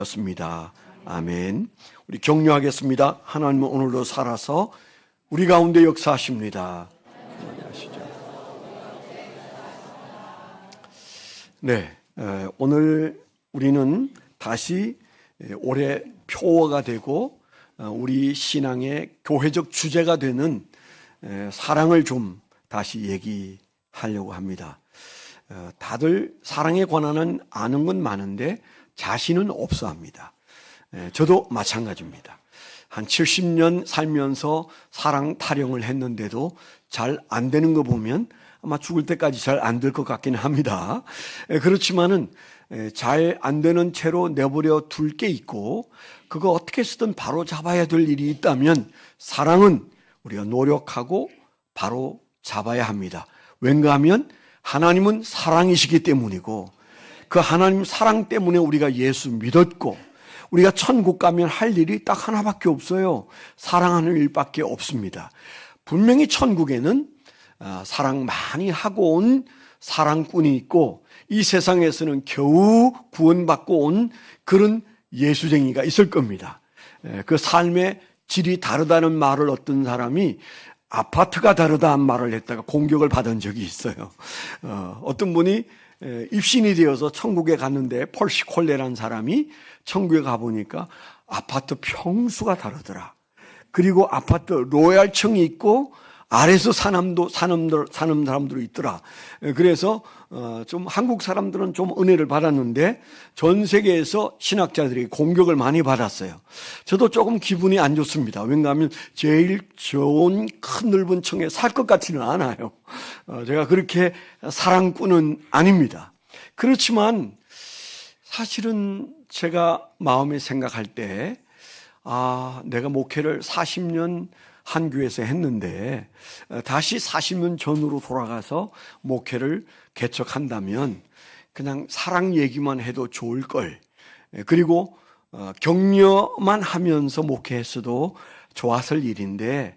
였습니다. 아멘. 우리 격려하겠습니다. 하나님은 오늘도 살아서 우리 가운데 역사하십니다. 기도하시죠. 네, 오늘 우리는 다시 올해 표어가 되고 우리 신앙의 교회적 주제가 되는 사랑을 좀 다시 얘기하려고 합니다. 다들 사랑에 관한 아는 건 많은데 자신은 없어 합니다. 저도 마찬가지입니다. 한 70년 살면서 사랑 타령을 했는데도 잘 안 되는 거 보면 아마 죽을 때까지 잘 안 될 것 같긴 합니다. 그렇지만은 잘 안 되는 채로 내버려 둘 게 있고 그거 어떻게 쓰든 바로 잡아야 될 일이 있다면 사랑은 우리가 노력하고 바로 잡아야 합니다. 왠가 하면 하나님은 사랑이시기 때문이고 그 하나님 사랑 때문에 우리가 예수 믿었고 우리가 천국 가면 할 일이 딱 하나밖에 없어요. 사랑하는 일밖에 없습니다. 분명히 천국에는 사랑 많이 하고 온 사랑꾼이 있고 이 세상에서는 겨우 구원받고 온 그런 예수쟁이가 있을 겁니다. 그 삶의 질이 다르다는 말을 어떤 사람이 아파트가 다르다는 말을 했다가 공격을 받은 적이 있어요. 어떤 분이 입신이 되어서 천국에 갔는데 펄시 콜레라는 사람이 천국에 가보니까 아파트 평수가 다르더라. 그리고 아파트 로얄층이 있고 아래서 사는 사람들이 있더라. 그래서 좀 한국 사람들은 좀 은혜를 받았는데 전 세계에서 신학자들이 공격을 많이 받았어요. 저도 조금 기분이 안 좋습니다. 왜냐하면 제일 좋은 큰 넓은 층에 살 것 같지는 않아요. 제가 그렇게 사랑꾼은 아닙니다. 그렇지만 사실은 제가 마음에 생각할 때 내가 목회를 40년 한 교회에서 했는데 다시 40년 전으로 돌아가서 목회를 개척한다면 그냥 사랑 얘기만 해도 좋을 걸. 그리고 격려만 하면서 목회했어도 좋았을 일인데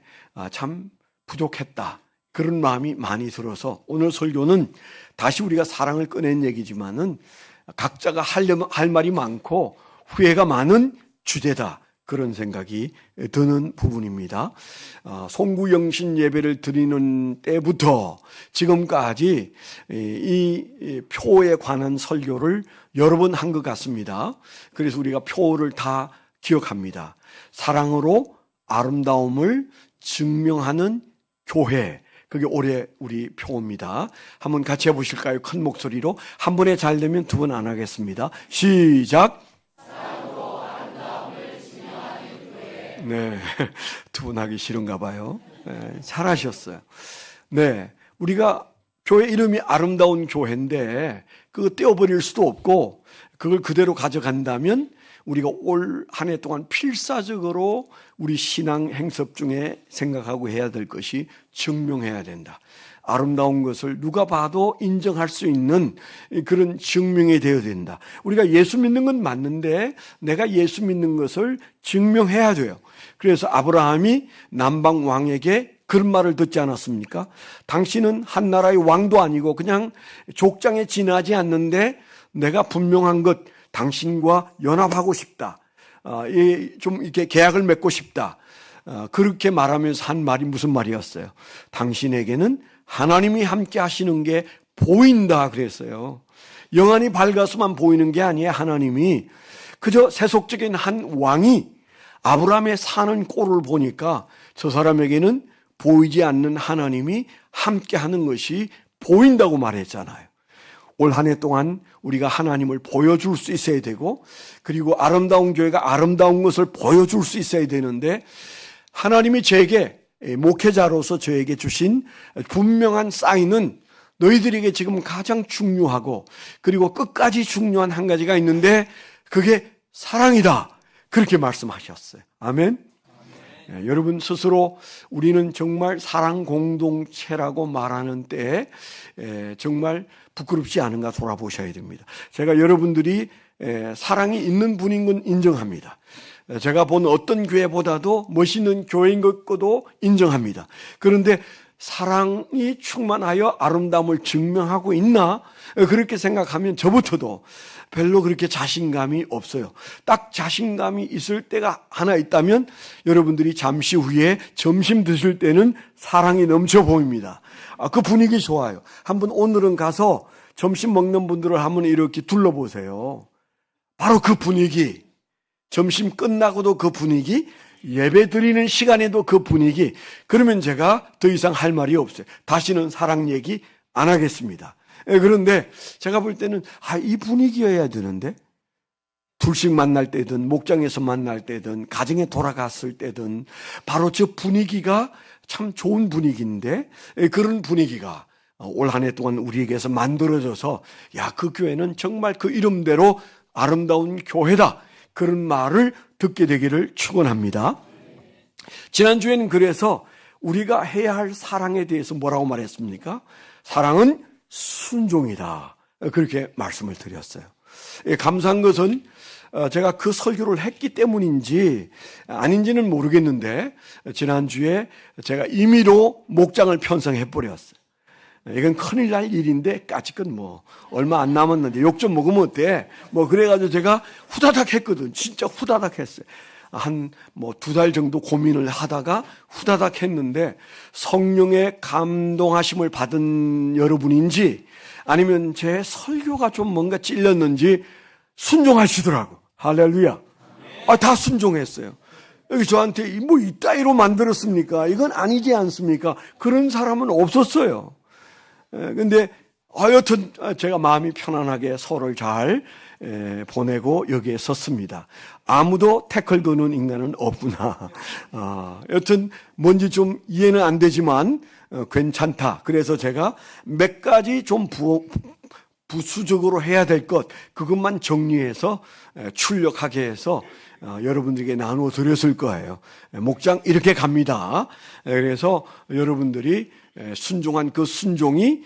참 부족했다. 그런 마음이 많이 들어서 오늘 설교는 다시 우리가 사랑을 꺼낸 얘기지만은 각자가 할 말이 많고 후회가 많은 주제다. 그런 생각이 드는 부분입니다. 송구영신 예배를 드리는 때부터 지금까지 이 표에 관한 설교를 여러 번 한 것 같습니다. 그래서 우리가 표를 다 기억합니다. 사랑으로 아름다움을 증명하는 교회. 그게 올해 우리 표입니다. 한번 같이 해보실까요? 큰 목소리로. 한 번에 잘 되면 두 번 안 하겠습니다. 시작. 네, 두 분 하기 싫은가 봐요. 네, 잘하셨어요. 네, 우리가 교회 이름이 아름다운 교회인데 그거 떼어버릴 수도 없고 그걸 그대로 가져간다면 우리가 올 한 해 동안 필사적으로 우리 신앙 행섭 중에 생각하고 해야 될 것이 증명해야 된다. 아름다운 것을 누가 봐도 인정할 수 있는 그런 증명이 되어야 된다. 우리가 예수 믿는 건 맞는데 내가 예수 믿는 것을 증명해야 돼요. 그래서 아브라함이 남방 왕에게 그런 말을 듣지 않았습니까? 당신은 한 나라의 왕도 아니고 그냥 족장에 지나지 않는데 내가 분명한 것 당신과 연합하고 싶다. 좀 이렇게 계약을 맺고 싶다. 그렇게 말하면서 한 말이 무슨 말이었어요? 당신에게는 하나님이 함께 하시는 게 보인다 그랬어요. 영안이 밝아서만 보이는 게 아니에요. 하나님이 그저 세속적인 한 왕이 아브라함의 사는 꼴을 보니까 저 사람에게는 보이지 않는 하나님이 함께 하는 것이 보인다고 말했잖아요. 올 한 해 동안 우리가 하나님을 보여줄 수 있어야 되고 그리고 아름다운 교회가 아름다운 것을 보여줄 수 있어야 되는데 하나님이 저에게 목회자로서 저에게 주신 분명한 사인은 너희들에게 지금 가장 중요하고 그리고 끝까지 중요한 한 가지가 있는데 그게 사랑이다. 그렇게 말씀하셨어요. 아멘. 여러분 스스로 우리는 정말 사랑 공동체라고 말하는 때에 정말 부끄럽지 않은가 돌아보셔야 됩니다. 제가 여러분들이 사랑이 있는 분인 건 인정합니다. 제가 본 어떤 교회보다도 멋있는 교회인 것도 인정합니다. 그런데 사랑이 충만하여 아름다움을 증명하고 있나? 그렇게 생각하면 저부터도 별로 그렇게 자신감이 없어요. 딱 자신감이 있을 때가 하나 있다면 여러분들이 잠시 후에 점심 드실 때는 사랑이 넘쳐 보입니다. 그 분위기 좋아요. 한번 오늘은 가서 점심 먹는 분들을 한번 이렇게 둘러보세요. 바로 그 분위기, 점심 끝나고도 그 분위기, 예배 드리는 시간에도 그 분위기. 그러면 제가 더 이상 할 말이 없어요. 다시는 사랑 얘기 안 하겠습니다. 그런데 제가 볼 때는 이 분위기여야 되는데, 둘씩 만날 때든 목장에서 만날 때든 가정에 돌아갔을 때든 바로 저 분위기가 참 좋은 분위기인데, 그런 분위기가 올 한 해 동안 우리에게서 만들어져서 그 교회는 정말 그 이름대로 아름다운 교회다, 그런 말을 듣게 되기를 축원합니다. 지난주에는 그래서 우리가 해야 할 사랑에 대해서 뭐라고 말했습니까? 사랑은 순종이다, 그렇게 말씀을 드렸어요. 감사한 것은 제가 그 설교를 했기 때문인지 아닌지는 모르겠는데, 지난주에 제가 임의로 목장을 편성해 버렸어요. 이건 큰일 날 일인데 까짓건 얼마 안 남았는데 욕 좀 먹으면 어때? 그래가지고 제가 후다닥 했거든. 진짜 후다닥 했어요. 한 2달 정도 고민을 하다가 후다닥 했는데, 성령의 감동하심을 받은 여러분인지 아니면 제 설교가 좀 뭔가 찔렸는지 순종하시더라고. 할렐루야. 다 순종했어요. 여기 저한테 이따위로 만들었습니까? 이건 아니지 않습니까? 그런 사람은 없었어요. 근데 여튼 제가 마음이 편안하게 서로를 잘 보내고 여기에 섰습니다. 아무도 태클 거는 인간은 없구나. 여튼 뭔지 좀 이해는 안 되지만 괜찮다. 그래서 제가 몇 가지 좀 부수적으로 해야 될 것, 그것만 정리해서 출력하게 해서 여러분들에게 나누어 드렸을 거예요. 목장 이렇게 갑니다. 그래서 여러분들이 순종한 그 순종이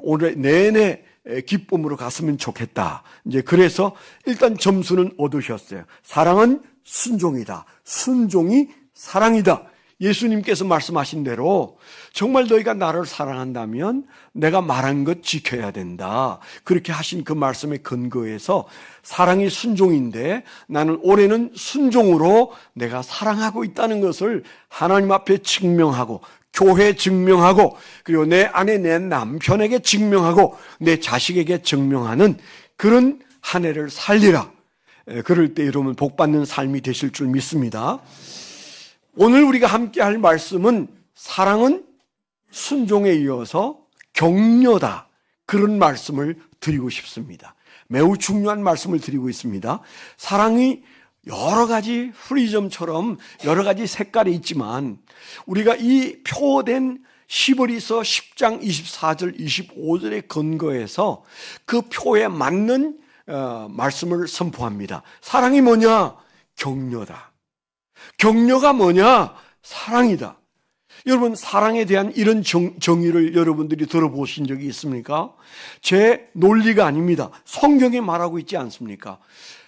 올해 내내 기쁨으로 갔으면 좋겠다. 이제 그래서 일단 점수는 얻으셨어요. 사랑은 순종이다. 순종이 사랑이다. 예수님께서 말씀하신 대로 정말 너희가 나를 사랑한다면 내가 말한 것 지켜야 된다. 그렇게 하신 그 말씀에 근거해서 사랑이 순종인데, 나는 올해는 순종으로 내가 사랑하고 있다는 것을 하나님 앞에 증명하고, 교회에 증명하고, 그리고 내 아내 내 남편에게 증명하고, 내 자식에게 증명하는 그런 한 해를 살리라. 그럴 때 여러분 복받는 삶이 되실 줄 믿습니다. 오늘 우리가 함께 할 말씀은 사랑은 순종에 이어서 격려다, 그런 말씀을 드리고 싶습니다. 매우 중요한 말씀을 드리고 있습니다. 사랑이 여러 가지 프리즘처럼 여러 가지 색깔이 있지만, 우리가 이 표된 히브리서 10장 24절 25절에 근거해서 그 표에 맞는 말씀을 선포합니다. 사랑이 뭐냐? 격려다. 격려가 뭐냐? 사랑이다. 여러분, 사랑에 대한 이런 정의를 여러분들이 들어보신 적이 있습니까? 제 논리가 아닙니다. 성경이 말하고 있지 않습니까?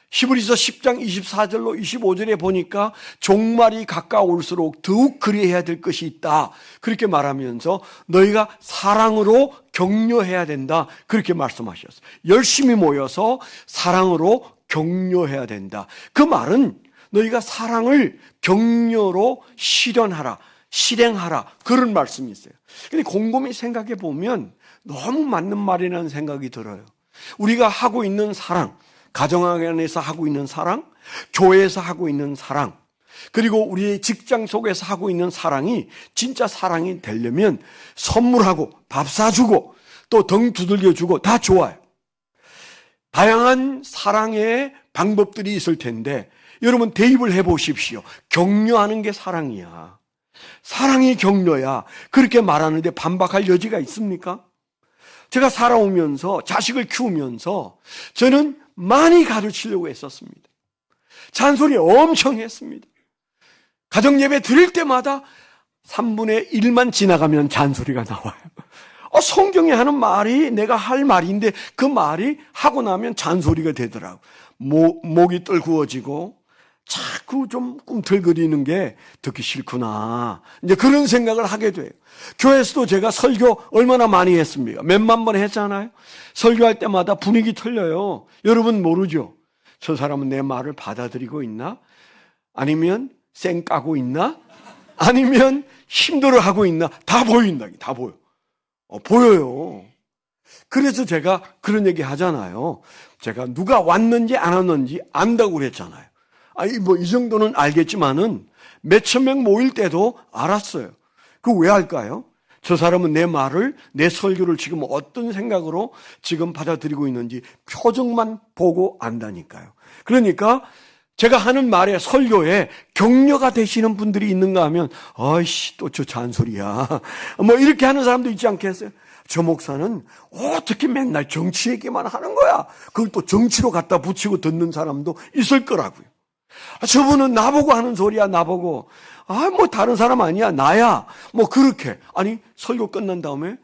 히브리서 10장 24절로 25절에 보니까 종말이 가까울수록 더욱 그리해야 될 것이 있다, 그렇게 말하면서 너희가 사랑으로 격려해야 된다, 그렇게 말씀하셨어요. 열심히 모여서 사랑으로 격려해야 된다. 그 말은 너희가 사랑을 격려로 실행하라, 그런 말씀이 있어요. 근데 곰곰이 생각해 보면 너무 맞는 말이라는 생각이 들어요. 우리가 하고 있는 사랑, 가정 안에서 하고 있는 사랑, 교회에서 하고 있는 사랑, 그리고 우리의 직장 속에서 하고 있는 사랑이 진짜 사랑이 되려면 선물하고 밥 사주고 또 등 두들겨주고 다 좋아요. 다양한 사랑의 방법들이 있을 텐데 여러분 대입을 해보십시오. 격려하는 게 사랑이야. 사랑이 격려야. 그렇게 말하는데 반박할 여지가 있습니까? 제가 살아오면서 자식을 키우면서 저는 많이 가르치려고 했었습니다. 잔소리 엄청 했습니다. 가정예배 드릴 때마다 3분의 1만 지나가면 잔소리가 나와요. 성경이 하는 말이 내가 할 말인데 그 말이 하고 나면 잔소리가 되더라고. 목이 떨구어지고 자꾸 좀 꿈틀거리는 게 듣기 싫구나. 이제 그런 생각을 하게 돼요. 교회에서도 제가 설교 얼마나 많이 했습니까? 몇만 번 했잖아요. 설교할 때마다 분위기 틀려요. 여러분 모르죠? 저 사람은 내 말을 받아들이고 있나? 아니면 쌩 까고 있나? 아니면 힘들어하고 있나? 다 보인다. 다 보여. 보여요. 그래서 제가 그런 얘기 하잖아요. 제가 누가 왔는지 안 왔는지 안다고 그랬잖아요. 이 정도는 알겠지만은 몇천 명 모일 때도 알았어요. 그거 왜 할까요? 저 사람은 내 말을, 내 설교를 지금 어떤 생각으로 지금 받아들이고 있는지 표정만 보고 안다니까요. 그러니까 제가 하는 말에, 설교에 격려가 되시는 분들이 있는가 하면, 아이씨, 또 저 잔소리야. 뭐 이렇게 하는 사람도 있지 않겠어요? 저 목사는 어떻게 맨날 정치 얘기만 하는 거야? 그걸 또 정치로 갖다 붙이고 듣는 사람도 있을 거라고요. 저분은 나보고 하는 소리야, 나보고. 뭐 다른 사람 아니야, 나야. 뭐 그렇게. 아니, 설교 끝난 다음에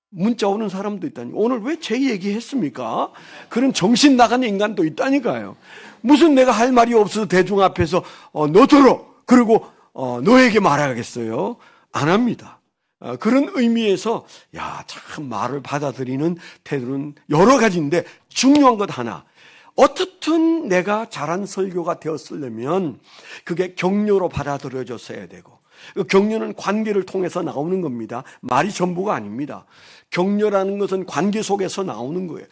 문자 오는 사람도 있다니. 오늘 왜 제 얘기 했습니까? 그런 정신 나간 인간도 있다니까요. 무슨 내가 할 말이 없어서 대중 앞에서 너 들어. 그리고 너에게 말하겠어요. 안 합니다. 그런 의미에서 참 말을 받아들이는 태도는 여러 가지인데 중요한 것 하나. 어떻든 내가 잘한 설교가 되었으려면 그게 격려로 받아들여졌어야 되고, 그 격려는 관계를 통해서 나오는 겁니다. 말이 전부가 아닙니다. 격려라는 것은 관계 속에서 나오는 거예요.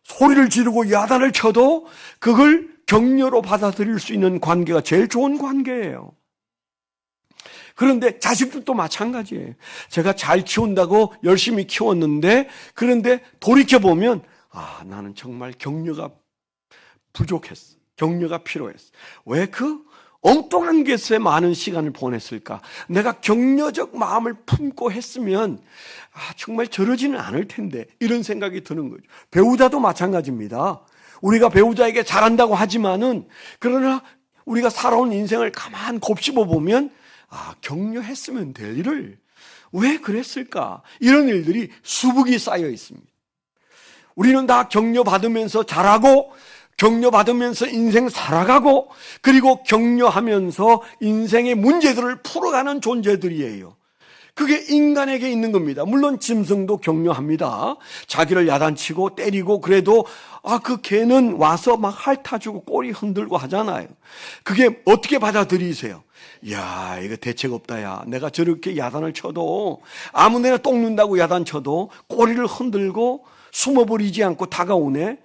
소리를 지르고 야단을 쳐도 그걸 격려로 받아들일 수 있는 관계가 제일 좋은 관계예요. 그런데 자식들도 마찬가지예요. 제가 잘 키운다고 열심히 키웠는데, 그런데 돌이켜보면 나는 정말 격려가 부족했어. 격려가 필요했어. 왜 그 엉뚱한 것에 많은 시간을 보냈을까? 내가 격려적 마음을 품고 했으면 정말 저러지는 않을 텐데, 이런 생각이 드는 거죠. 배우자도 마찬가지입니다. 우리가 배우자에게 잘한다고 하지만은, 그러나 우리가 살아온 인생을 가만 곱씹어 보면 격려했으면 될 일을 왜 그랬을까? 이런 일들이 수북이 쌓여 있습니다. 우리는 다 격려받으면서 자라고, 격려받으면서 인생 살아가고, 그리고 격려하면서 인생의 문제들을 풀어가는 존재들이에요. 그게 인간에게 있는 겁니다. 물론 짐승도 격려합니다. 자기를 야단치고 때리고, 그래도 그 개는 와서 막 핥아주고 꼬리 흔들고 하잖아요. 그게 어떻게 받아들이세요? 이거 대책 없다, 야. 내가 저렇게 야단을 쳐도, 아무데나 똥 눈다고 야단 쳐도 꼬리를 흔들고 숨어버리지 않고 다가오네.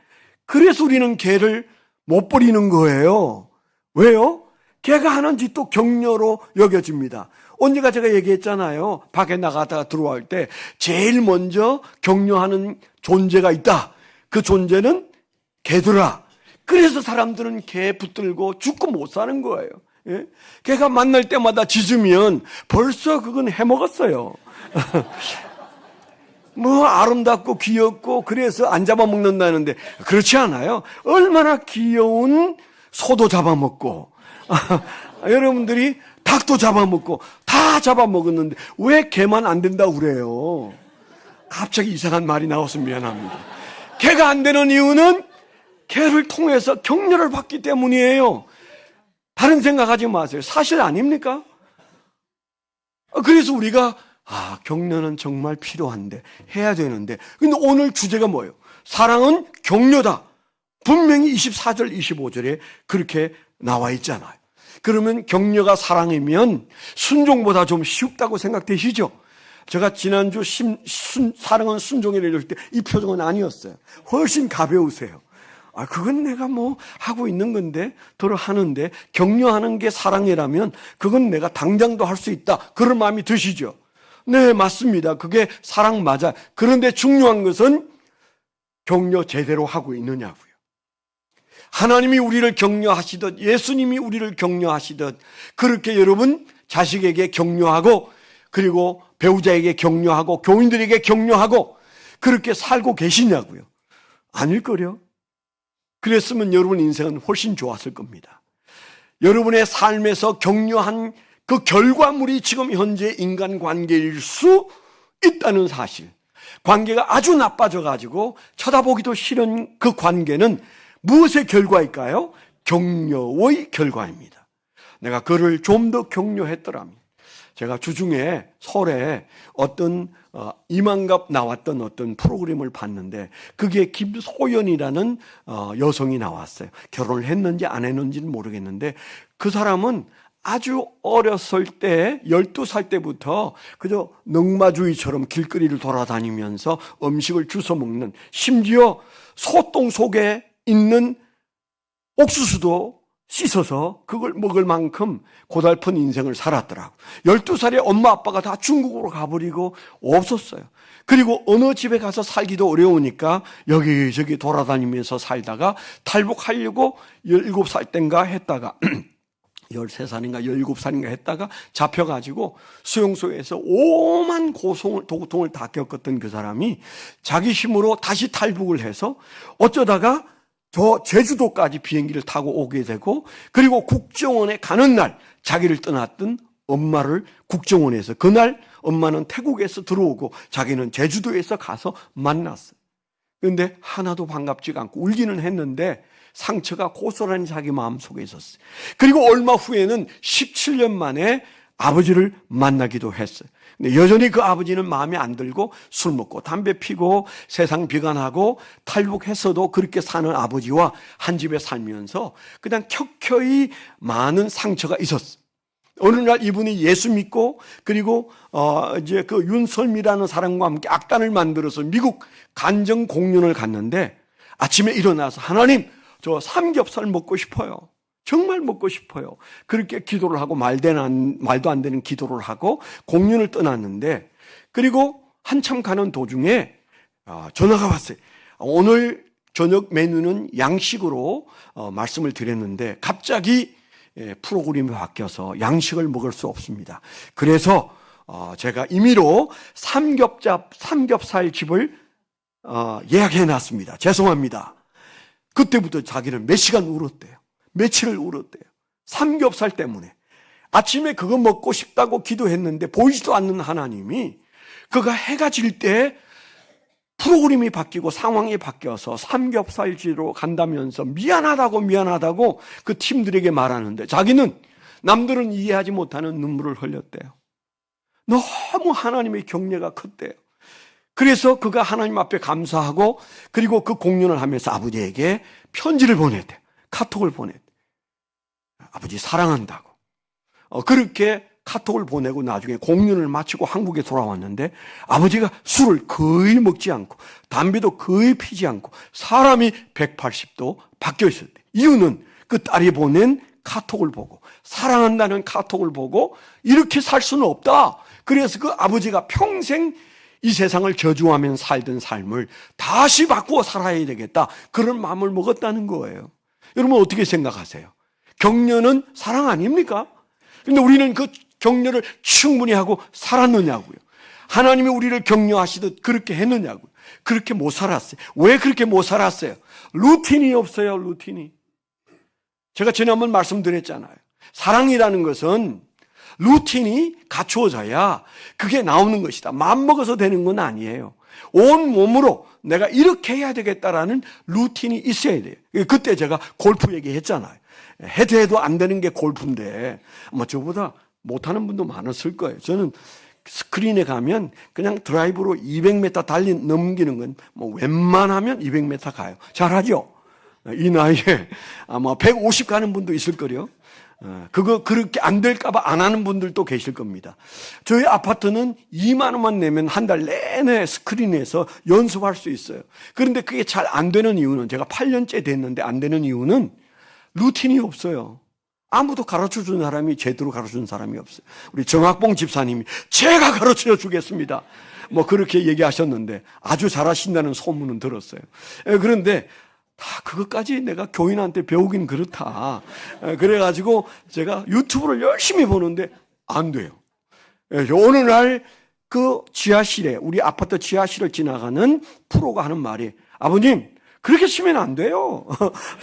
그래서 우리는 개를 못 버리는 거예요. 왜요? 개가 하는 짓도 격려로 여겨집니다. 언제가 제가 얘기했잖아요. 밖에 나가다가 들어올 때 제일 먼저 격려하는 존재가 있다. 그 존재는 개더라. 그래서 사람들은 개 붙들고 죽고 못 사는 거예요. 예? 개가 만날 때마다 짖으면 벌써 그건 해먹었어요. 뭐 아름답고 귀엽고 그래서 안 잡아먹는다는데 그렇지 않아요. 얼마나 귀여운 소도 잡아먹고 여러분들이 닭도 잡아먹고 다 잡아먹었는데 왜 개만 안 된다고 그래요? 갑자기 이상한 말이 나와서 미안합니다. 개가 안 되는 이유는 개를 통해서 격려를 받기 때문이에요. 다른 생각하지 마세요. 사실 아닙니까? 그래서 우리가 격려는 정말 필요한데, 해야 되는데. 근데 오늘 주제가 뭐예요? 사랑은 격려다. 분명히 24절, 25절에 그렇게 나와 있잖아요. 그러면 격려가 사랑이면 순종보다 좀 쉽다고 생각되시죠? 제가 지난주 사랑은 순종이라고 할 때 이 표정은 아니었어요. 훨씬 가벼우세요. 그건 내가 뭐 하고 있는 건데, 하는데, 격려하는 게 사랑이라면 그건 내가 당장도 할 수 있다. 그런 마음이 드시죠? 네, 맞습니다. 그게 사랑 맞아. 그런데 중요한 것은 격려 제대로 하고 있느냐고요. 하나님이 우리를 격려하시듯, 예수님이 우리를 격려하시듯, 그렇게 여러분 자식에게 격려하고, 그리고 배우자에게 격려하고, 교인들에게 격려하고, 그렇게 살고 계시냐고요. 아닐걸요? 그랬으면 여러분 인생은 훨씬 좋았을 겁니다. 여러분의 삶에서 격려한 그 결과물이 지금 현재 인간관계일 수 있다는 사실. 관계가 아주 나빠져가지고 쳐다보기도 싫은 그 관계는 무엇의 결과일까요? 격려의 결과입니다. 내가 그를 좀 더 격려했더라면 제가 주중에 설에 어떤 이만갑 나왔던 어떤 프로그램을 봤는데 그게 김소연이라는 여성이 나왔어요. 결혼을 했는지 안 했는지는 모르겠는데 그 사람은 아주 어렸을 때 12살 때부터 그저 넝마주의처럼 길거리를 돌아다니면서 음식을 주워 먹는, 심지어 소똥 속에 있는 옥수수도 씻어서 그걸 먹을 만큼 고달픈 인생을 살았더라고. 12살에 엄마 아빠가 다 중국으로 가버리고 없었어요. 그리고 어느 집에 가서 살기도 어려우니까 여기저기 돌아다니면서 살다가 탈북하려고 17살 땐가 했다가 13살인가 17살인가 했다가 잡혀가지고 수용소에서 오만 고통을 다 겪었던 그 사람이 자기 힘으로 다시 탈북을 해서 어쩌다가 저 제주도까지 비행기를 타고 오게 되고, 그리고 국정원에 가는 날 자기를 떠났던 엄마를 국정원에서, 그날 엄마는 태국에서 들어오고 자기는 제주도에서 가서 만났어요. 그런데 하나도 반갑지가 않고 울기는 했는데 상처가 고스란히 자기 마음속에 있었어요. 그리고 얼마 후에는 17년 만에 아버지를 만나기도 했어요. 근데 여전히 그 아버지는 마음에 안 들고 술 먹고 담배 피고 세상 비관하고 탈북했어도 그렇게 사는 아버지와 한 집에 살면서 그냥 켜켜이 많은 상처가 있었어요. 어느 날 이분이 예수 믿고, 그리고 이제 그 윤설미라는 사람과 함께 악단을 만들어서 미국 간정 공연을 갔는데 아침에 일어나서 하나님, 저 삼겹살 먹고 싶어요. 정말 먹고 싶어요. 그렇게 기도를 하고 말도 안 되는 기도를 하고 공연을 떠났는데, 그리고 한참 가는 도중에 전화가 왔어요. 오늘 저녁 메뉴는 양식으로 말씀을 드렸는데 갑자기 프로그램이 바뀌어서 양식을 먹을 수 없습니다. 그래서 제가 임의로 삼겹살 집을 예약해 놨습니다. 죄송합니다. 그때부터 자기는 몇 시간 울었대요. 며칠을 울었대요. 삼겹살 때문에. 아침에 그거 먹고 싶다고 기도했는데 보이지도 않는 하나님이 그가 해가 질 때 프로그램이 바뀌고 상황이 바뀌어서 삼겹살지로 간다면서 미안하다고 그 팀들에게 말하는데 자기는 남들은 이해하지 못하는 눈물을 흘렸대요. 너무 하나님의 경례가 컸대요. 그래서 그가 하나님 앞에 감사하고, 그리고 그 공연을 하면서 아버지에게 편지를 보냈대요. 카톡을 보냈대요. 아버지 사랑한다고. 그렇게 카톡을 보내고 나중에 공연을 마치고 한국에 돌아왔는데 아버지가 술을 거의 먹지 않고 담배도 거의 피지 않고 사람이 180도 바뀌어 있었대. 이유는 그 딸이 보낸 카톡을 보고, 사랑한다는 카톡을 보고 이렇게 살 수는 없다. 그래서 그 아버지가 평생 이 세상을 저주하며 살던 삶을 다시 바꾸어 살아야 되겠다, 그런 마음을 먹었다는 거예요. 여러분 어떻게 생각하세요? 격려는 사랑 아닙니까? 근데 우리는 그 격려를 충분히 하고 살았느냐고요. 하나님이 우리를 격려하시듯 그렇게 했느냐고요. 그렇게 못 살았어요. 왜 그렇게 못 살았어요? 루틴이 없어요. 루틴이. 제가 지난번 말씀드렸잖아요. 사랑이라는 것은 루틴이 갖추어져야 그게 나오는 것이다. 마음먹어서 되는 건 아니에요. 온 몸으로 내가 이렇게 해야 되겠다라는 루틴이 있어야 돼요. 그때 제가 골프 얘기했잖아요. 해도 안 되는 게 골프인데 아마 저보다 못하는 분도 많았을 거예요. 저는 스크린에 가면 그냥 드라이브로 200m 넘기는 건 뭐 웬만하면 200m 가요. 잘하죠? 이 나이에 아마 150 가는 분도 있을 거요. 그거 그렇게 안 될까봐 안 하는 분들도 계실 겁니다. 저희 아파트는 2만 원만 내면 한 달 내내 스크린에서 연습할 수 있어요. 그런데 그게 잘 안 되는 이유는, 제가 8년째 됐는데 안 되는 이유는 루틴이 없어요. 아무도 가르쳐준 사람이, 제대로 가르쳐준 사람이 없어요. 우리 정학봉 집사님이 제가 가르쳐 주겠습니다 뭐 그렇게 얘기하셨는데 아주 잘하신다는 소문은 들었어요. 그런데 다 그것까지 내가 교인한테 배우긴 그렇다. 그래가지고 제가 유튜브를 열심히 보는데 안 돼요. 어느 날 그 지하실에, 우리 아파트 지하실을 지나가는 프로가 하는 말이, 아버님 그렇게 치면 안 돼요.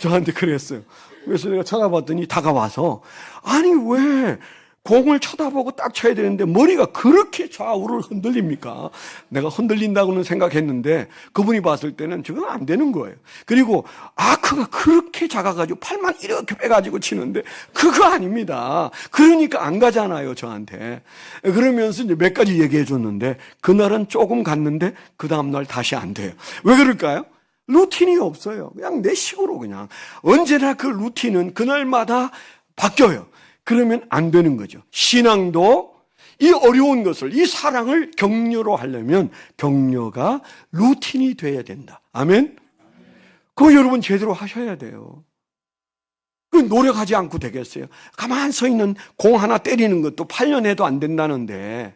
저한테 그랬어요. 그래서 내가 찾아봤더니 다가와서, 아니 왜 공을 쳐다보고 딱 쳐야 되는데 머리가 그렇게 좌우를 흔들립니까? 내가 흔들린다고는 생각했는데 그분이 봤을 때는 저건 안 되는 거예요. 그리고 아크가 그렇게 작아가지고 팔만 이렇게 빼가지고 치는데 그거 아닙니다. 그러니까 안 가잖아요, 저한테. 그러면서 이제 몇 가지 얘기해 줬는데 그날은 조금 갔는데 그 다음날 다시 안 돼요. 왜 그럴까요? 루틴이 없어요. 그냥 내 식으로 그냥. 언제나 그 루틴은 그날마다 바뀌어요. 그러면 안 되는 거죠. 신앙도 이 어려운 것을, 이 사랑을 격려로 하려면 격려가 루틴이 돼야 된다. 아멘? 그거 여러분 제대로 하셔야 돼요. 그 노력하지 않고 되겠어요? 가만 서 있는 공 하나 때리는 것도 8년 해도 안 된다는데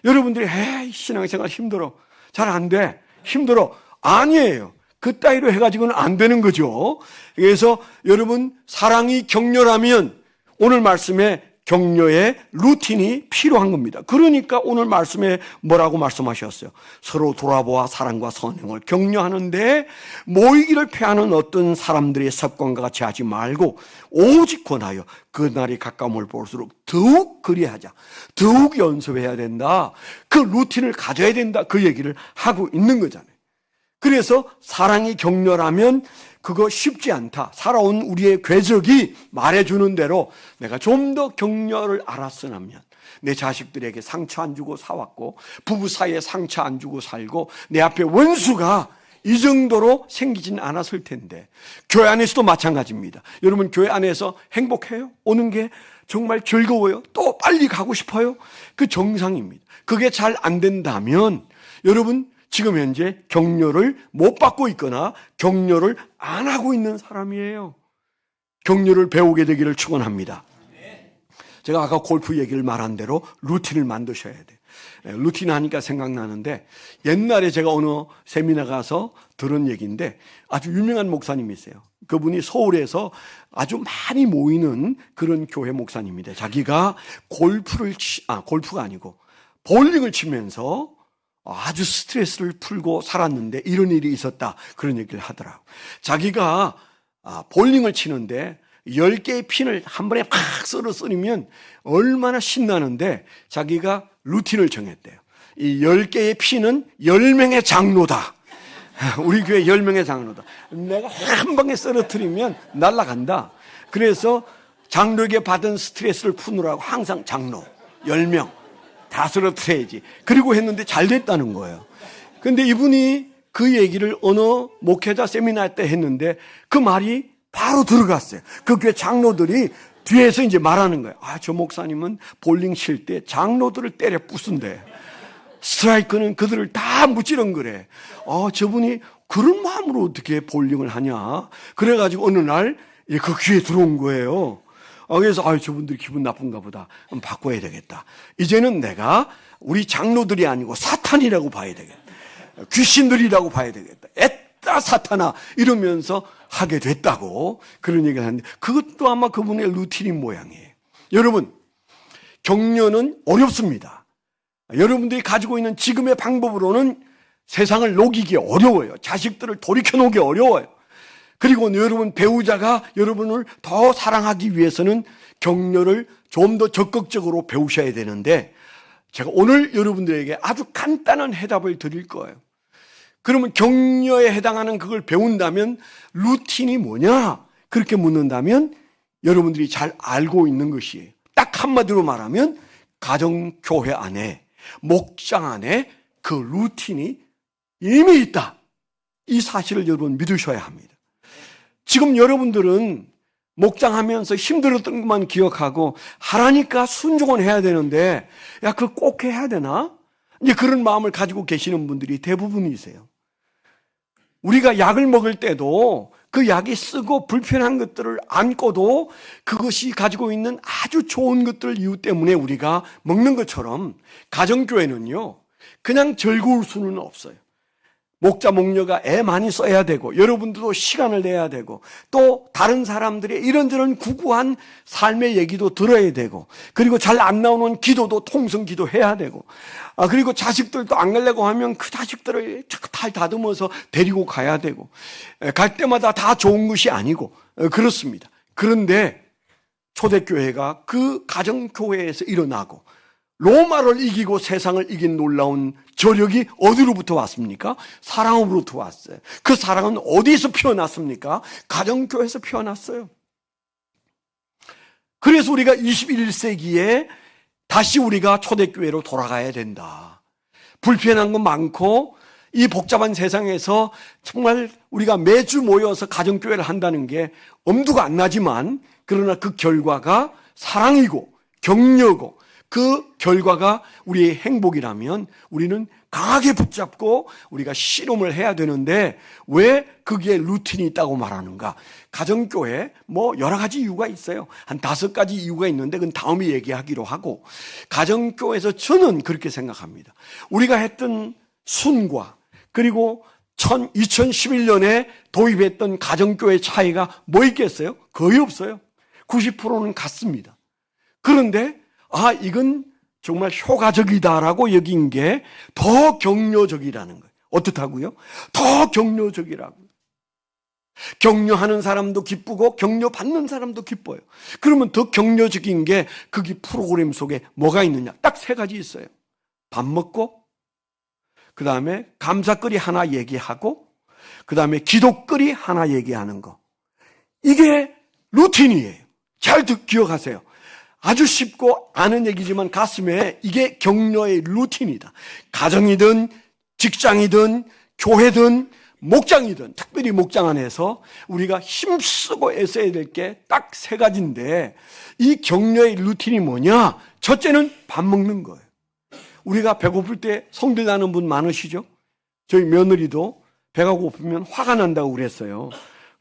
여러분들이 에이 신앙생활 힘들어. 잘 안 돼. 힘들어. 아니에요. 그 따위로 해가지고는 안 되는 거죠. 그래서 여러분 사랑이 격렬하면 오늘 말씀에 격려의 루틴이 필요한 겁니다. 그러니까 오늘 말씀에 뭐라고 말씀하셨어요? 서로 돌아보아 사랑과 선행을 격려하는데 모이기를 피하는 어떤 사람들의 습관과 같이 하지 말고 오직 권하여 그날이 가까움을 볼수록 더욱 그리하자. 더욱 연습해야 된다. 그 루틴을 가져야 된다. 그 얘기를 하고 있는 거잖아요. 그래서 사랑이 격렬하면 그거 쉽지 않다. 살아온 우리의 궤적이 말해주는 대로 내가 좀 더 격려를 알았으면 내 자식들에게 상처 안 주고 살았고 부부 사이에 상처 안 주고 살고 내 앞에 원수가 이 정도로 생기진 않았을 텐데 교회 안에서도 마찬가지입니다. 여러분 교회 안에서 행복해요? 오는 게 정말 즐거워요? 또 빨리 가고 싶어요? 그 정상입니다. 그게 잘 안 된다면 여러분 지금 현재 격려를 못 받고 있거나 격려를 안 하고 있는 사람이에요. 격려를 배우게 되기를 축원합니다. 제가 아까 골프 얘기를 말한 대로 루틴을 만드셔야 돼요. 루틴 하니까 생각나는데 옛날에 제가 어느 세미나 가서 들은 얘기인데 아주 유명한 목사님이세요. 그분이 서울에서 아주 많이 모이는 그런 교회 목사님인데 자기가 골프가 아니고 볼링을 치면서 아주 스트레스를 풀고 살았는데 이런 일이 있었다. 그런 얘기를 하더라고요. 자기가 볼링을 치는데 10개의 핀을 한 번에 팍 쓰면 얼마나 신나는데 자기가 루틴을 정했대요. 이 10개의 핀은 10명의 장로다. 우리 교회 10명의 장로다. 내가 한 방에 쓰러뜨리면 날아간다. 그래서 장로에게 받은 스트레스를 푸느라고 항상 장로 10명 다 쓰러뜨려야지. 그리고 했는데 잘 됐다는 거예요. 근데 이분이 그 얘기를 어느 목회자 세미나 때 했는데 그 말이 바로 들어갔어요. 그 교회 장로들이 뒤에서 이제 말하는 거예요. 저 목사님은 볼링 칠 때 장로들을 때려 부순대. 스트라이크는 그들을 다 무찌른거래. 저분이 그런 마음으로 어떻게 볼링을 하냐. 그래가지고 어느 날 그 귀에 들어온 거예요. 그래서 저분들이 기분 나쁜가 보다. 그럼 바꿔야 되겠다. 이제는 내가 우리 장로들이 아니고 사탄이라고 봐야 되겠다. 귀신들이라고 봐야 되겠다. 애따 사탄아 이러면서 하게 됐다고 그런 얘기를 하는데 그것도 아마 그분의 루틴인 모양이에요. 여러분 격려는 어렵습니다. 여러분들이 가지고 있는 지금의 방법으로는 세상을 녹이기 어려워요. 자식들을 돌이켜 놓기 어려워요. 그리고 여러분 배우자가 여러분을 더 사랑하기 위해서는 격려를 좀 더 적극적으로 배우셔야 되는데 제가 오늘 여러분들에게 아주 간단한 해답을 드릴 거예요. 그러면 격려에 해당하는 그걸 배운다면 루틴이 뭐냐? 그렇게 묻는다면 여러분들이 잘 알고 있는 것이에요. 딱 한마디로 말하면 가정교회 안에 목장 안에 그 루틴이 이미 있다. 이 사실을 여러분 믿으셔야 합니다. 지금 여러분들은 목장하면서 힘들었던 것만 기억하고 하라니까 순종은 해야 되는데 그거 꼭 해야 되나? 이제 그런 마음을 가지고 계시는 분들이 대부분이세요. 우리가 약을 먹을 때도 그 약이 쓰고 불편한 것들을 안고도 그것이 가지고 있는 아주 좋은 것들 이유 때문에 우리가 먹는 것처럼 가정교회는요 그냥 즐거울 수는 없어요. 목자 목녀가 애 많이 써야 되고 여러분들도 시간을 내야 되고 또 다른 사람들의 이런저런 구구한 삶의 얘기도 들어야 되고 그리고 잘 안 나오는 기도도 통성기도 해야 되고 그리고 자식들도 안 가려고 하면 그 자식들을 탈 다듬어서 데리고 가야 되고 갈 때마다 다 좋은 것이 아니고 그렇습니다. 그런데 초대교회가 그 가정교회에서 일어나고 로마를 이기고 세상을 이긴 놀라운 저력이 어디로부터 왔습니까? 사랑으로부터 왔어요. 그 사랑은 어디서 피어났습니까? 가정교회에서 피어났어요. 그래서 우리가 21세기에 다시 우리가 초대교회로 돌아가야 된다. 불편한 건 많고 이 복잡한 세상에서 정말 우리가 매주 모여서 가정교회를 한다는 게 엄두가 안 나지만, 그러나 그 결과가 사랑이고 격려고 그 결과가 우리의 행복이라면 우리는 강하게 붙잡고 우리가 실험을 해야 되는데, 왜 거기에 루틴이 있다고 말하는가? 가정교회 여러 가지 이유가 있어요. 한 5가지 이유가 있는데 그건 다음에 얘기하기로 하고, 가정교회에서 저는 그렇게 생각합니다. 우리가 했던 순과 그리고 2011년에 도입했던 가정교회 차이가 뭐 있겠어요? 거의 없어요. 90%는 같습니다. 그런데 이건 정말 효과적이다라고 여긴 게 더 격려적이라는 거예요. 어떻다고요? 더 격려적이라고요. 격려하는 사람도 기쁘고 격려받는 사람도 기뻐요. 그러면 더 격려적인 게 거기 프로그램 속에 뭐가 있느냐? 딱 3가지 있어요. 밥 먹고, 그 다음에 감사거리 하나 얘기하고, 그 다음에 기도거리 하나 얘기하는 거. 이게 루틴이에요. 잘 기억하세요. 아주 쉽고 아는 얘기지만 가슴에 이게 격려의 루틴이다. 가정이든 직장이든 교회든 목장이든, 특별히 목장 안에서 우리가 힘쓰고 애써야 될 게 딱 3가지인데, 이 격려의 루틴이 뭐냐? 첫째는 밥 먹는 거예요. 우리가 배고플 때 성질 나는 분 많으시죠? 저희 며느리도 배가 고프면 화가 난다고 그랬어요.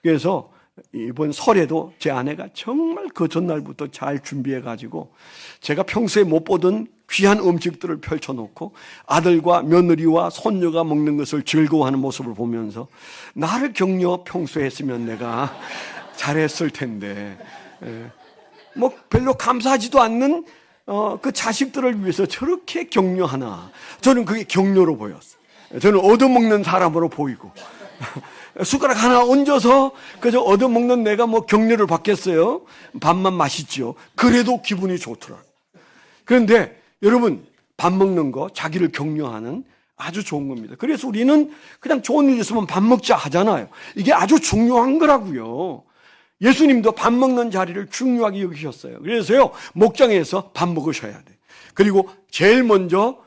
그래서 이번 설에도 제 아내가 정말 그 전날부터 잘 준비해가지고 제가 평소에 못 보던 귀한 음식들을 펼쳐놓고 아들과 며느리와 손녀가 먹는 것을 즐거워하는 모습을 보면서, 나를 격려 평소에 했으면 내가 잘했을 텐데, 별로 감사하지도 않는 그 자식들을 위해서 저렇게 격려하나. 저는 그게 격려로 보였어요. 저는 얻어먹는 사람으로 보이고 숟가락 하나 얹어서 그저 얻어먹는 내가 격려를 받겠어요? 밥만 맛있죠. 그래도 기분이 좋더라고요. 그런데 여러분, 밥 먹는 거 자기를 격려하는 아주 좋은 겁니다. 그래서 우리는 그냥 좋은 일 있으면 밥 먹자 하잖아요. 이게 아주 중요한 거라고요. 예수님도 밥 먹는 자리를 중요하게 여기셨어요. 그래서요, 목장에서 밥 먹으셔야 돼요. 그리고 제일 먼저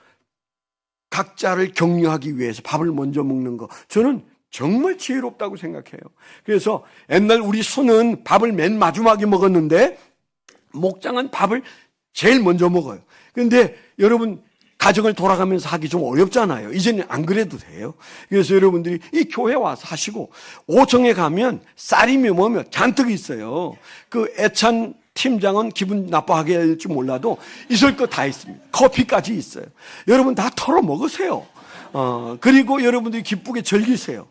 각자를 격려하기 위해서 밥을 먼저 먹는 거, 저는 정말 지혜롭다고 생각해요. 그래서 옛날 우리 수는 밥을 맨 마지막에 먹었는데 목장은 밥을 제일 먼저 먹어요. 그런데 여러분, 가정을 돌아가면서 하기 좀 어렵잖아요. 이제는 안 그래도 돼요. 그래서 여러분들이 이 교회 와서 하시고, 5층에 가면 쌀이며 뭐며 잔뜩 있어요. 그 애찬 팀장은 기분 나빠하게 할지 몰라도 있을 거 다 있습니다. 커피까지 있어요. 여러분 다 털어 먹으세요. 그리고 여러분들이 기쁘게 즐기세요.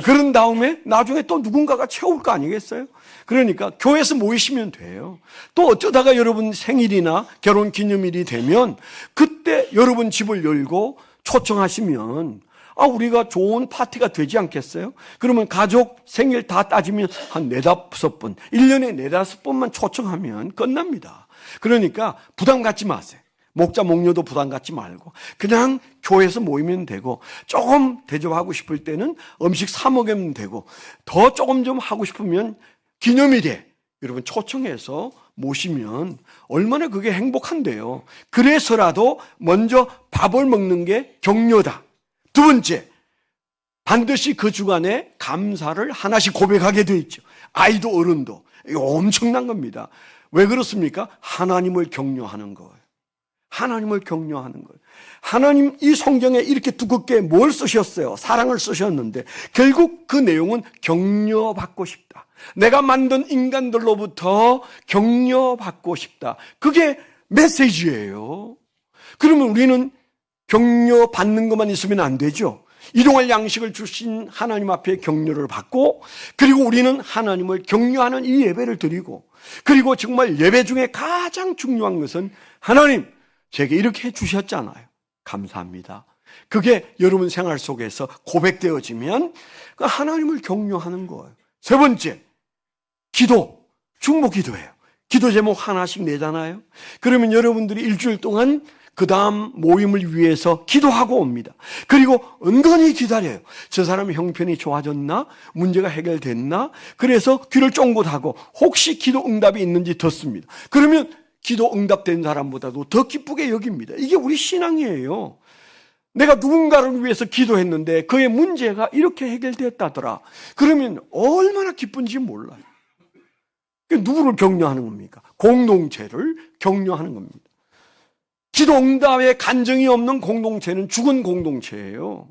그런 다음에 나중에 또 누군가가 채울 거 아니겠어요? 그러니까 교회에서 모이시면 돼요. 또 어쩌다가 여러분 생일이나 결혼 기념일이 되면 그때 여러분 집을 열고 초청하시면 우리가 좋은 파티가 되지 않겠어요? 그러면 가족 생일 다 따지면 한 4-5번, 1년에 4-5번만 초청하면 끝납니다. 그러니까 부담 갖지 마세요. 목자 목녀도 부담 갖지 말고 그냥 교회에서 모이면 되고, 조금 대접하고 싶을 때는 음식 사 먹으면 되고, 더 조금 좀 하고 싶으면 기념일에 여러분 초청해서 모시면 얼마나 그게 행복한데요. 그래서라도 먼저 밥을 먹는 게 격려다. 2번째, 반드시 그 주간에 감사를 하나씩 고백하게 되어 있죠. 아이도 어른도. 이거 엄청난 겁니다. 왜 그렇습니까? 하나님을 격려하는 거예요. 하나님을 격려하는 거예요. 하나님 이 성경에 이렇게 두껍게 뭘 쓰셨어요? 사랑을 쓰셨는데 결국 그 내용은 격려받고 싶다. 내가 만든 인간들로부터 격려받고 싶다. 그게 메시지예요. 그러면 우리는 격려받는 것만 있으면 안 되죠. 일용할 양식을 주신 하나님 앞에 격려를 받고, 그리고 우리는 하나님을 격려하는 이 예배를 드리고, 그리고 정말 예배 중에 가장 중요한 것은 하나님 제게 이렇게 해주셨잖아요. 감사합니다. 그게 여러분 생활 속에서 고백되어지면 그 하나님을 격려하는 거예요. 3번째, 기도, 중보 기도예요. 기도 제목 하나씩 내잖아요. 그러면 여러분들이 일주일 동안 그 다음 모임을 위해서 기도하고 옵니다. 그리고 은근히 기다려요. 저 사람의 형편이 좋아졌나? 문제가 해결됐나? 그래서 귀를 쫑긋하고 혹시 기도 응답이 있는지 듣습니다. 그러면 기도 응답된 사람보다도 더 기쁘게 여깁니다. 이게 우리 신앙이에요. 내가 누군가를 위해서 기도했는데 그의 문제가 이렇게 해결됐다더라. 그러면 얼마나 기쁜지 몰라요. 누구를 격려하는 겁니까? 공동체를 격려하는 겁니다. 기도 응답에 간증이 없는 공동체는 죽은 공동체예요.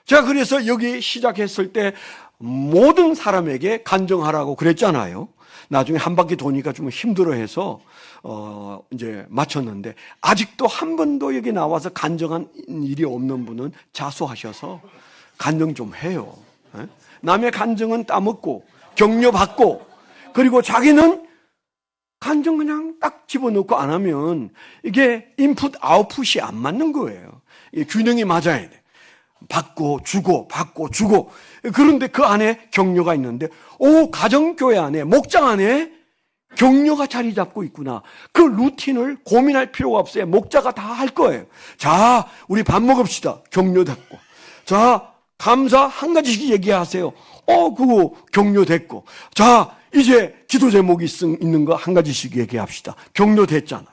제가 그래서 여기 시작했을 때 모든 사람에게 간증하라고 그랬잖아요. 나중에 한 바퀴 도니까 좀 힘들어해서 이제 마쳤는데, 아직도 한 번도 여기 나와서 간증한 일이 없는 분은 자수하셔서 간증 좀 해요. 남의 간증은 따먹고 격려받고, 그리고 자기는 간증 그냥 딱 집어넣고 안 하면 이게 인풋 아웃풋이 안 맞는 거예요. 균형이 맞아야 돼. 받고 주고 받고 주고. 그런데 그 안에 격려가 있는데, 가정교회 안에, 목장 안에 격려가 자리 잡고 있구나. 그 루틴을 고민할 필요가 없어요. 목자가 다 할 거예요. 자, 우리 밥 먹읍시다. 격려됐고. 자, 감사 한 가지씩 얘기하세요. 그거 격려됐고. 자, 이제 기도 제목이 있는 거 한 가지씩 얘기합시다. 격려됐잖아요.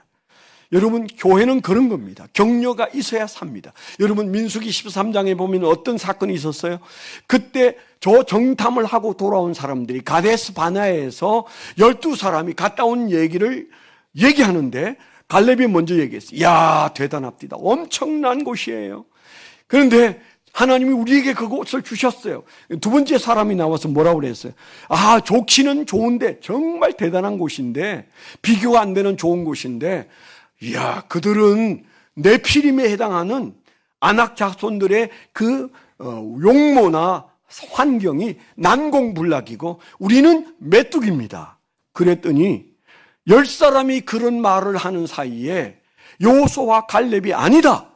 여러분, 교회는 그런 겁니다. 격려가 있어야 삽니다. 여러분, 민수기 13장에 보면 어떤 사건이 있었어요? 그때 저 정탐을 하고 돌아온 사람들이 가데스 바네아에서 12사람이 갔다 온 얘기를 얘기하는데, 갈렙이 먼저 얘기했어요. 야, 대단합니다. 엄청난 곳이에요. 그런데 하나님이 우리에게 그곳을 주셨어요. 두 번째 사람이 나와서 뭐라고 그랬어요? 좋기는 좋은데, 정말 대단한 곳인데, 비교가 안 되는 좋은 곳인데, 이야, 그들은 네피림에 해당하는 아낙 자손들의 그 용모나 환경이 난공불락이고 우리는 메뚜기입니다. 그랬더니 10사람이 그런 말을 하는 사이에 여호수아와 갈렙이 아니다.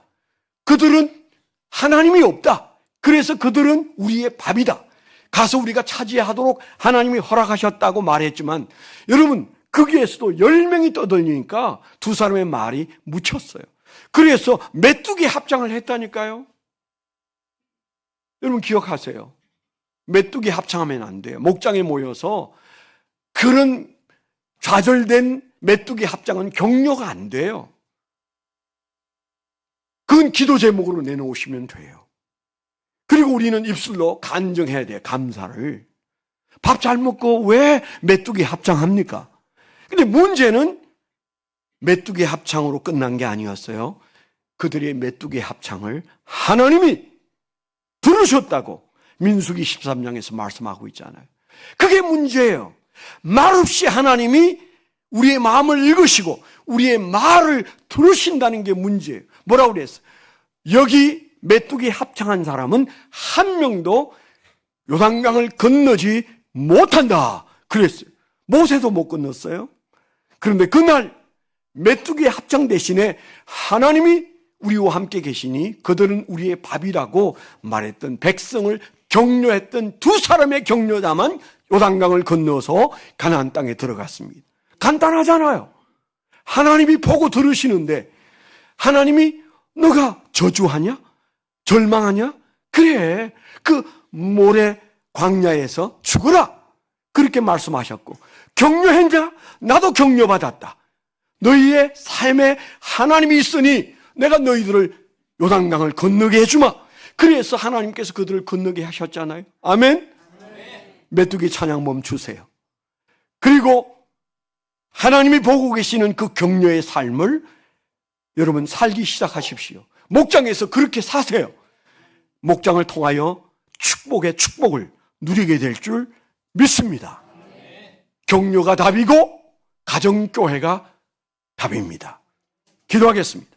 그들은 하나님이 없다. 그래서 그들은 우리의 밥이다. 가서 우리가 차지하도록 하나님이 허락하셨다고 말했지만, 여러분, 거기에서도 10명이 떠들리니까 두 사람의 말이 묻혔어요. 그래서 메뚜기 합장을 했다니까요. 여러분 기억하세요. 메뚜기 합창하면 안 돼요. 목장에 모여서 그런 좌절된 메뚜기 합장은 격려가 안 돼요. 그건 기도 제목으로 내놓으시면 돼요. 그리고 우리는 입술로 간증해야 돼요. 감사를. 밥 잘 먹고 왜 메뚜기 합장합니까? 근데 문제는 메뚜기 합창으로 끝난 게 아니었어요. 그들의 메뚜기 합창을 하나님이 들으셨다고 민수기 13장에서 말씀하고 있잖아요. 그게 문제예요. 말없이 하나님이 우리의 마음을 읽으시고 우리의 말을 들으신다는 게 문제예요. 뭐라고 그랬어요? 여기 메뚜기 합창한 사람은 한 명도 요단강을 건너지 못한다 그랬어요. 모세도 못 건넜어요. 그런데 그날 메뚜기 합창 대신에 하나님이 우리와 함께 계시니 그들은 우리의 밥이라고 말했던, 백성을 격려했던 두 사람의 격려자만 요단강을 건너서 가나안 땅에 들어갔습니다. 간단하잖아요. 하나님이 보고 들으시는데, 하나님이 너가 저주하냐? 절망하냐? 그래, 그 모래 광야에서 죽어라, 그렇게 말씀하셨고, 격려했냐? 나도 격려받았다. 너희의 삶에 하나님이 있으니 내가 너희들을 요단강을 건너게 해주마. 그래서 하나님께서 그들을 건너게 하셨잖아요. 아멘? 메뚜기 찬양 멈추세요. 그리고 하나님이 보고 계시는 그 격려의 삶을 여러분 살기 시작하십시오. 목장에서 그렇게 사세요. 목장을 통하여 축복의 축복을 누리게 될 줄 믿습니다. 격려가 답이고 가정교회가 답입니다. 기도하겠습니다.